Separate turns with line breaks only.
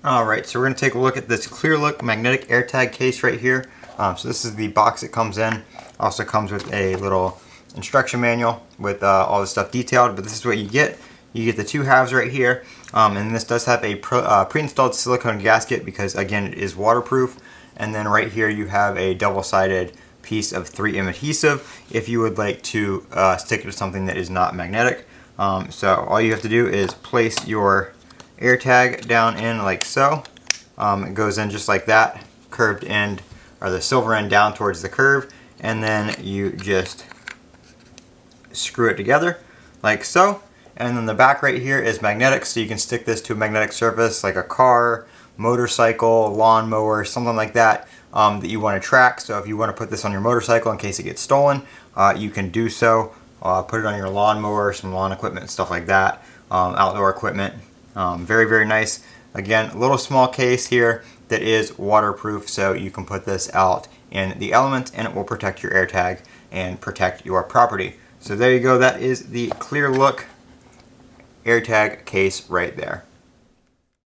Alright, so we're going to take a look at this Klearlook magnetic AirTag case right here. So this is the box it comes in. Also comes with a little instruction manual with all the stuff detailed, but this is what you get. You get the two halves right here, and this does have a pre-installed silicone gasket because, again, it is waterproof. And then right here you have a double-sided piece of 3M adhesive if you would like to stick it to something that is not magnetic. So all you have to do is place your AirTag down in like so. It goes in just like that, curved end, or the silver end down towards the curve, and then you just screw it together like so. And then the back right here is magnetic, so you can stick this to a magnetic surface like a car, motorcycle, lawnmower, something like that that you want to track. So if you want to put this on your motorcycle in case it gets stolen, you can do so. Put it on your lawnmower, some lawn equipment, stuff like that, outdoor equipment. Very, very nice. Again, a little small case here that is waterproof, so you can put this out in the elements and it will protect your AirTag and protect your property. So there you go. That is the Klearlook AirTag case right there.